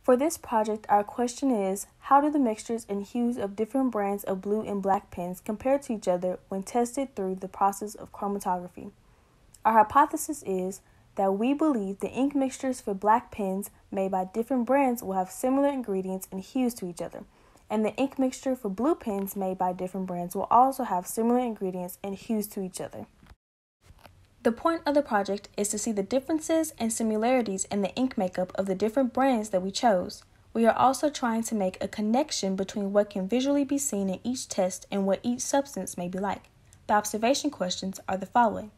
For this project, our question is, how do the mixtures and hues of different brands of blue and black pens compare to each other when tested through the process of chromatography? Our hypothesis is that we believe the ink mixtures for black pens made by different brands will have similar ingredients and hues to each other, and the ink mixture for blue pens made by different brands will also have similar ingredients and hues to each other. The point of the project is to see the differences and similarities in the ink makeup of the different brands that we chose. We are also trying to make a connection between what can visually be seen in each test and what each substance may be like. The observation questions are the following.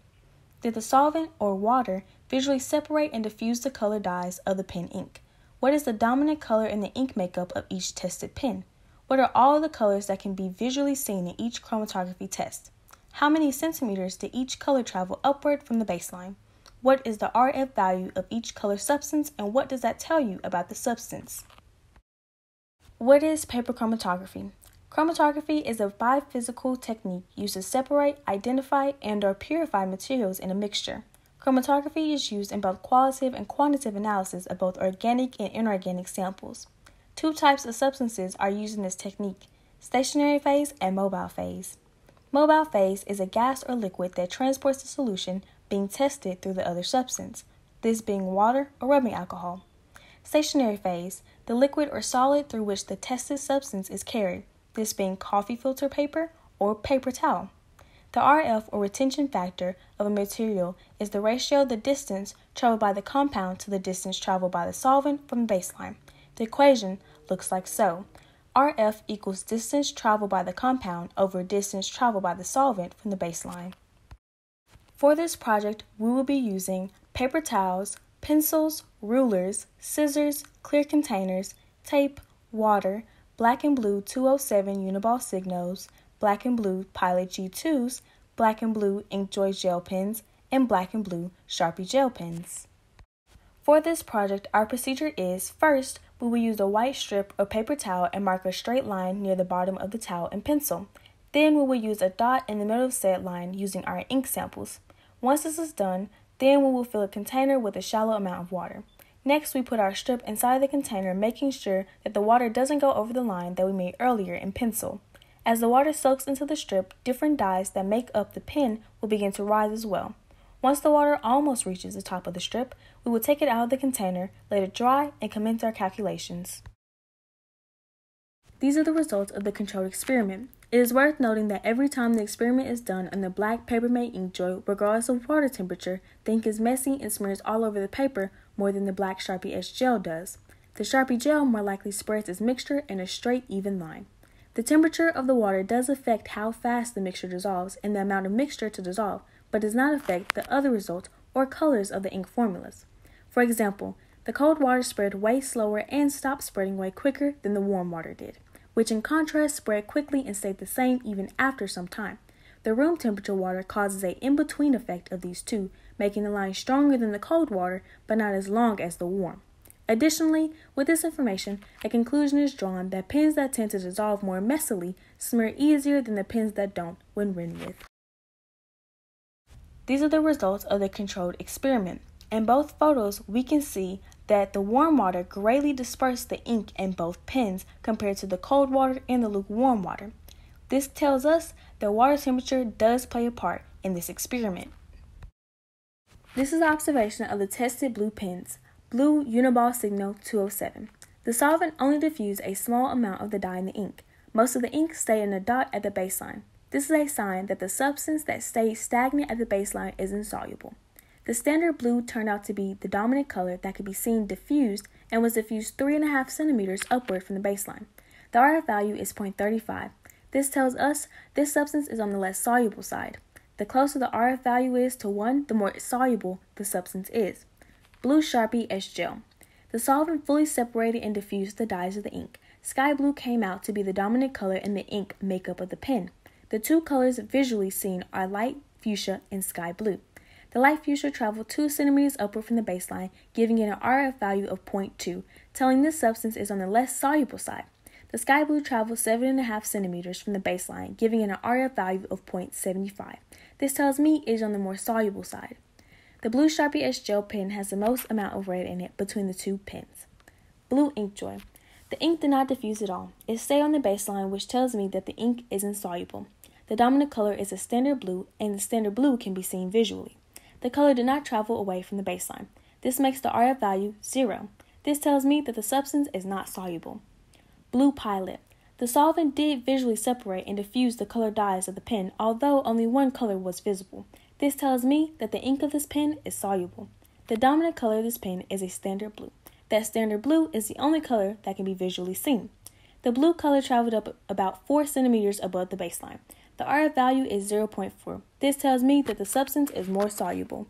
Did the solvent, or water, visually separate and diffuse the color dyes of the pen ink? What is the dominant color in the ink makeup of each tested pen? What are all the colors that can be visually seen in each chromatography test? How many centimeters did each color travel upward from the baseline? What is the RF value of each color substance, and what does that tell you about the substance? What is paper chromatography? Chromatography is a biophysical technique used to separate, identify, and/or purify materials in a mixture. Chromatography is used in both qualitative and quantitative analysis of both organic and inorganic samples. Two types of substances are used in this technique: stationary phase and mobile phase. Mobile phase is a gas or liquid that transports the solution being tested through the other substance, this being water or rubbing alcohol. Stationary phase, the liquid or solid through which the tested substance is carried, this being coffee filter paper or paper towel. The RF or retention factor of a material is the ratio of the distance traveled by the compound to the distance traveled by the solvent from the baseline. The equation looks like so. RF equals distance traveled by the compound over distance traveled by the solvent from the baseline. For this project, we will be using paper towels, pencils, rulers, scissors, clear containers, tape, water, black and blue 207 Uniball Signos, black and blue Pilot G2s, black and blue Inkjoy gel pens, and black and blue Sharpie gel pens. For this project, our procedure is, first, we will use a white strip or paper towel and mark a straight line near the bottom of the towel and pencil. Then we will use a dot in the middle of said line using our ink samples. Once this is done, then we will fill a container with a shallow amount of water. Next, we put our strip inside the container, making sure that the water doesn't go over the line that we made earlier in pencil. As the water soaks into the strip, different dyes that make up the pen will begin to rise as well. Once the water almost reaches the top of the strip, we will take it out of the container, let it dry, and commence our calculations. These are the results of the controlled experiment. It is worth noting that every time the experiment is done on the black Papermate Inkjoy, regardless of water temperature, the ink is messy and smears all over the paper more than the black Sharpie S gel does. The Sharpie gel more likely spreads its mixture in a straight, even line. The temperature of the water does affect how fast the mixture dissolves and the amount of mixture to dissolve, but does not affect the other results or colors of the ink formulas. For example, the cold water spread way slower and stopped spreading way quicker than the warm water did, which in contrast spread quickly and stayed the same even after some time. The room temperature water causes an in-between effect of these two, making the line stronger than the cold water but not as long as the warm. Additionally, with this information, a conclusion is drawn that pens that tend to dissolve more messily smear easier than the pens that don't when written with. These are the results of the controlled experiment. In both photos, we can see that the warm water greatly dispersed the ink in both pens compared to the cold water and the lukewarm water. This tells us that water temperature does play a part in this experiment. This is the observation of the tested blue pens, blue Uniball Signo 207. The solvent only diffused a small amount of the dye in the ink. Most of the ink stayed in a dot at the baseline. This is a sign that the substance that stays stagnant at the baseline is insoluble. The standard blue turned out to be the dominant color that could be seen diffused and was diffused 3.5 centimeters upward from the baseline. The RF value is 0.35. This tells us this substance is on the less soluble side. The closer the RF value is to 1, the more soluble the substance is. Blue Sharpie S gel. The solvent fully separated and diffused the dyes of the ink. Sky blue came out to be the dominant color in the ink makeup of the pen. The two colors visually seen are light fuchsia and sky blue. The light fuchsia traveled 2 centimeters upward from the baseline, giving it an RF value of 0.2, telling this substance is on the less soluble side. The sky blue traveled 7.5 centimeters from the baseline, giving it an RF value of 0.75. This tells me it is on the more soluble side. The blue Sharpie S gel pen has the most amount of red in it between the two pens. Blue ink joy. The ink did not diffuse at all. It stayed on the baseline, which tells me that the ink is insoluble. The dominant color is a standard blue, and the standard blue can be seen visually. The color did not travel away from the baseline. This makes the RF value 0. This tells me that the substance is not soluble. Blue pilot. The solvent did visually separate and diffuse the colored dyes of the pen, although only one color was visible. This tells me that the ink of this pen is soluble. The dominant color of this pen is a standard blue. That standard blue is the only color that can be visually seen. The blue color traveled up about 4 centimeters above the baseline. The RF value is 0.4. This tells me that the substance is more soluble.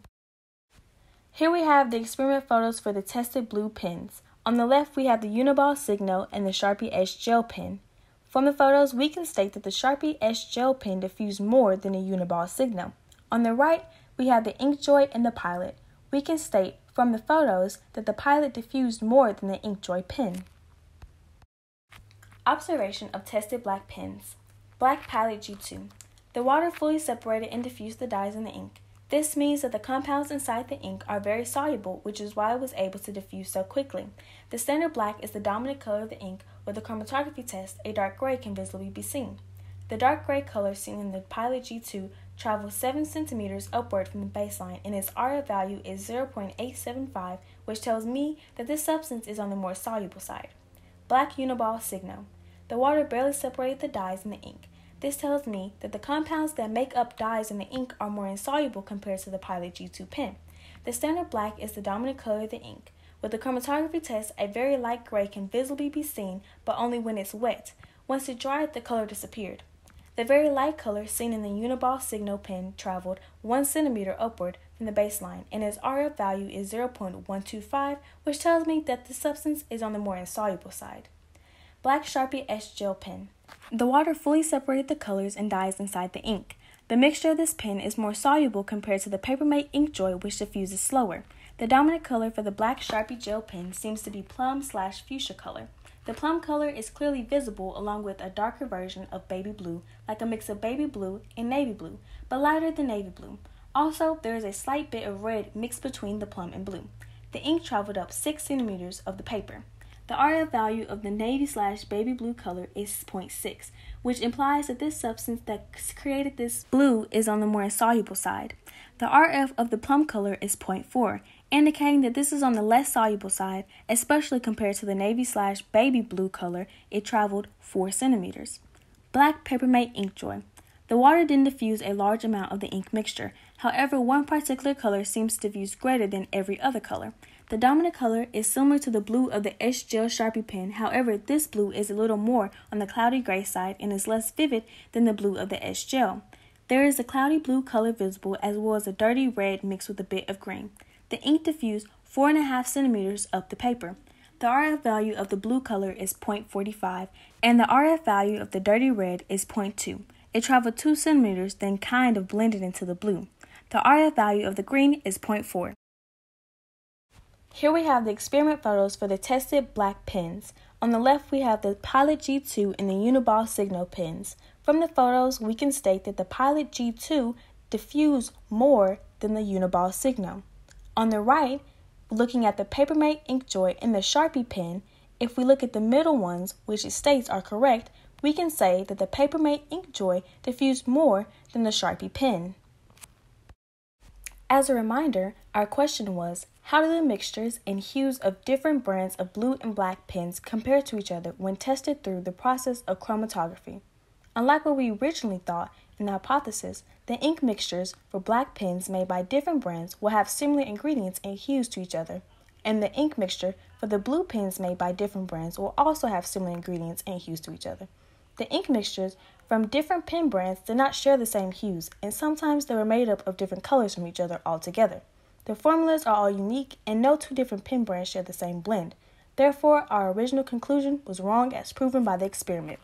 Here we have the experiment photos for the tested blue pens. On the left, we have the Uniball Signo and the Sharpie Etch Gel pen. From the photos, we can state that the Sharpie Etch Gel pen diffused more than the Uniball Signo. On the right, we have the InkJoy and the Pilot. We can state from the photos that the Pilot diffused more than the InkJoy pen. Observation of tested black pens. Black Pilot G2. The water fully separated and diffused the dyes in the ink. This means that the compounds inside the ink are very soluble, which is why it was able to diffuse so quickly. The standard black is the dominant color of the ink. With the chromatography test, a dark gray can visibly be seen. The dark gray color seen in the Pilot G2 travels 7 centimeters upward from the baseline, and its RF value is 0.875, which tells me that this substance is on the more soluble side. Black Uniball Signo. The water barely separated the dyes in the ink. This tells me that the compounds that make up dyes in the ink are more insoluble compared to the Pilot G2 pen. The standard black is the dominant color of the ink. With the chromatography test, a very light gray can visibly be seen, but only when it's wet. Once it dried, the color disappeared. The very light color seen in the Uniball Signo pen traveled 1 centimeter upward from the baseline, and its RF value is 0.125, which tells me that the substance is on the more insoluble side. Black Sharpie Etch Gel pen. The water fully separated the colors and dyes inside the ink. The mixture of this pen is more soluble compared to the Papermate InkJoy, which diffuses slower. The dominant color for the black Sharpie gel pen seems to be plum/fuchsia color. The plum color is clearly visible along with a darker version of baby blue, like a mix of baby blue and navy blue, but lighter than navy blue. Also, there is a slight bit of red mixed between the plum and blue. The ink traveled up 6 centimeters of the paper. The RF value of the navy/baby blue color is 0.6, which implies that this substance that created this blue is on the more insoluble side. The RF of the plum color is 0.4, indicating that this is on the less soluble side, especially compared to the navy/baby blue color. It traveled 4 centimeters. Black Papermate InkJoy. The water didn't diffuse a large amount of the ink mixture. However, one particular color seems to diffuse greater than every other color. The dominant color is similar to the blue of the Etch Gel Sharpie pen. However, this blue is a little more on the cloudy gray side and is less vivid than the blue of the Etch Gel. There is a cloudy blue color visible as well as a dirty red mixed with a bit of green. The ink diffused 4.5 centimeters up the paper. The RF value of the blue color is 0.45 and the RF value of the dirty red is 0.2. It traveled 2 centimeters, then kind of blended into the blue. The RF value of the green is 0.4. Here we have the experiment photos for the tested black pens. On the left, we have the Pilot G2 and the Uniball Signo pens. From the photos, we can state that the Pilot G2 diffused more than the Uniball Signo. On the right, looking at the Papermate InkJoy and the Sharpie pen, if we look at the middle ones, which it states are correct, we can say that the Papermate InkJoy diffused more than the Sharpie pen. As a reminder, our question was, how do the mixtures and hues of different brands of blue and black pens compare to each other when tested through the process of chromatography? Unlike what we originally thought in the hypothesis, the ink mixtures for black pens made by different brands will have similar ingredients and hues to each other, and the ink mixture for the blue pens made by different brands will also have similar ingredients and hues to each other. The ink mixtures from different pen brands did not share the same hues, and sometimes they were made up of different colors from each other altogether. The formulas are all unique, and no two different pen brands share the same blend. Therefore, our original conclusion was wrong as proven by the experiment.